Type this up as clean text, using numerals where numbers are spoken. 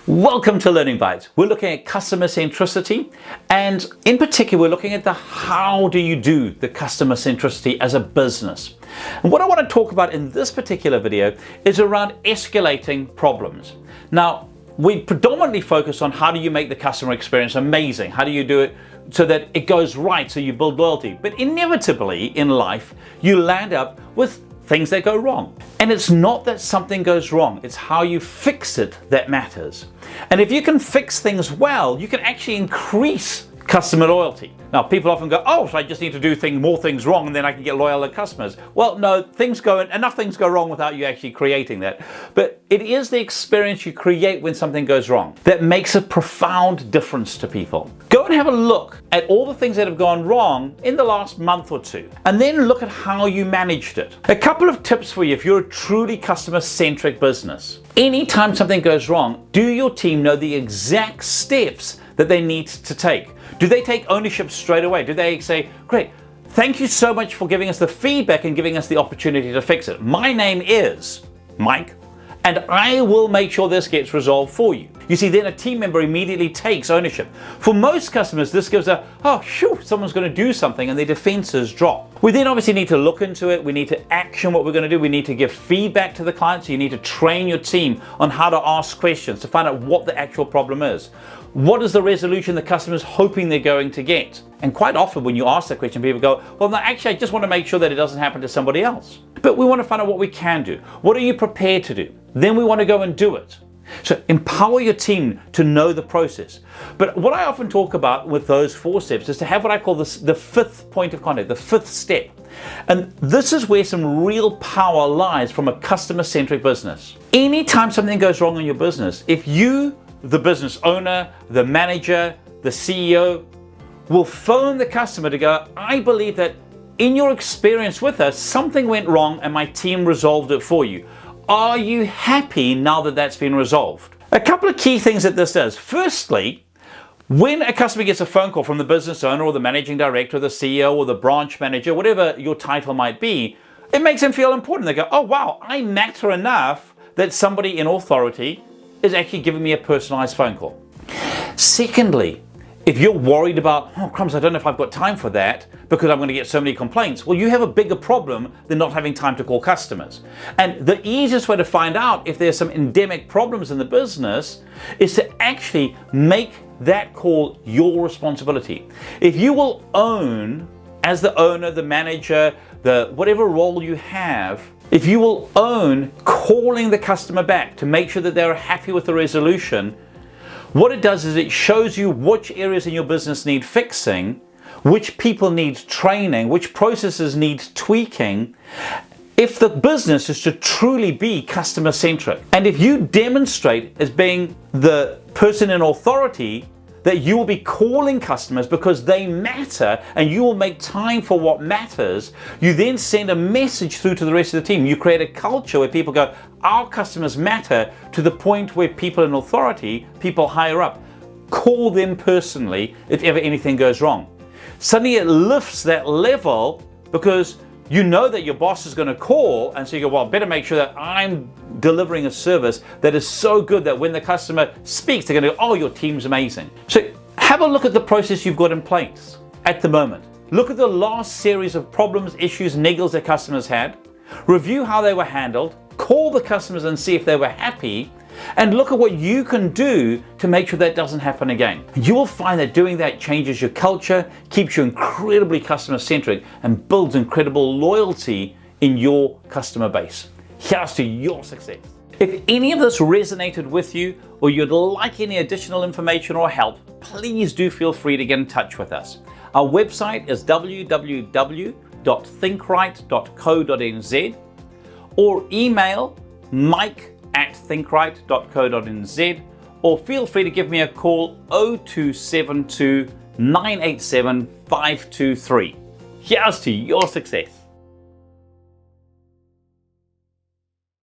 Welcome to Learning Bites. We're looking at customer centricity, and in particular we're looking at the how do you do the customer centricity as a business. And what I want to talk about in this particular video is around escalating problems. Now, we predominantly focus on how do you make the customer experience amazing, how do you do it so that it goes right, so you build loyalty. But inevitably in life you land up with things that go wrong. And it's not that something goes wrong, it's how you fix it that matters. And if you can fix things well, you can actually increase customer loyalty. Now, people often go, oh, so I just need to do more things wrong and then I can get loyal customers. Well, no, enough things go wrong without you actually creating that. But it is the experience you create when something goes wrong that makes a profound difference to people. Go and have a look at all the things that have gone wrong in the last month or two, and then look at how you managed it. A couple of tips for you if you're a truly customer-centric business. Anytime something goes wrong, do your team know the exact steps that they need to take? Do they take ownership straight away? Do they say, great, thank you so much for giving us the feedback and giving us the opportunity to fix it. My name is Mike, and I will make sure this gets resolved for you. You see, then a team member immediately takes ownership. For most customers, this gives someone's going to do something, and their defenses drop. We then obviously need to look into it. We need to action what we're going to do. We need to give feedback to the client. So you need to train your team on how to ask questions to find out what the actual problem is. What is the resolution the customer is hoping they're going to get? And quite often when you ask that question, people go, well, no, actually, I just want to make sure that it doesn't happen to somebody else. But we want to find out what we can do. What are you prepared to do? Then we want to go and do it. So empower your team to know the process. But what I often talk about with those 4 steps is to have what I call the 5th point of contact, the 5th step. And this is where some real power lies from a customer-centric business. Anytime something goes wrong in your business, if you, the business owner, the manager, the CEO, will phone the customer to go, I believe that in your experience with us, something went wrong and my team resolved it for you. Are you happy now that that's been resolved? A couple of key things that this does. Firstly, when a customer gets a phone call from the business owner or the managing director or the CEO or the branch manager, whatever your title might be, it makes them feel important. They go, oh wow, I matter enough that somebody in authority is actually giving me a personalized phone call. Secondly, if you're worried about, oh crumbs, I don't know if I've got time for that because I'm going to get so many complaints, well, you have a bigger problem than not having time to call customers. And the easiest way to find out if there's some endemic problems in the business is to actually make that call your responsibility. If you will own, as the owner, the manager, whatever role you have, if you will own calling the customer back to make sure that they're happy with the resolution, what it does is it shows you which areas in your business need fixing, which people need training, which processes need tweaking, if the business is to truly be customer centric. And if you demonstrate as being the person in authority that you will be calling customers because they matter and you will make time for what matters, you then send a message through to the rest of the team. You create a culture where people go, our customers matter, to the point where people in authority, people higher up, call them personally if ever anything goes wrong. Suddenly it lifts that level because you know that your boss is going to call, and so you go, well, better make sure that I'm delivering a service that is so good that when the customer speaks, they're going to go, oh, your team's amazing. So have a look at the process you've got in place at the moment. Look at the last series of problems, issues, niggles that customers had. Review how they were handled. Call the customers and see if they were happy. And look at what you can do to make sure that doesn't happen again. You will find that doing that changes your culture, keeps you incredibly customer centric, and builds incredible loyalty in your customer base. Here's to your success. If any of this resonated with you, or you'd like any additional information or help, please do feel free to get in touch with us. Our website is www.thinkright.co.nz, or email mike@thinkright.co.nz, or feel free to give me a call 0272 987 523. Here's to your success.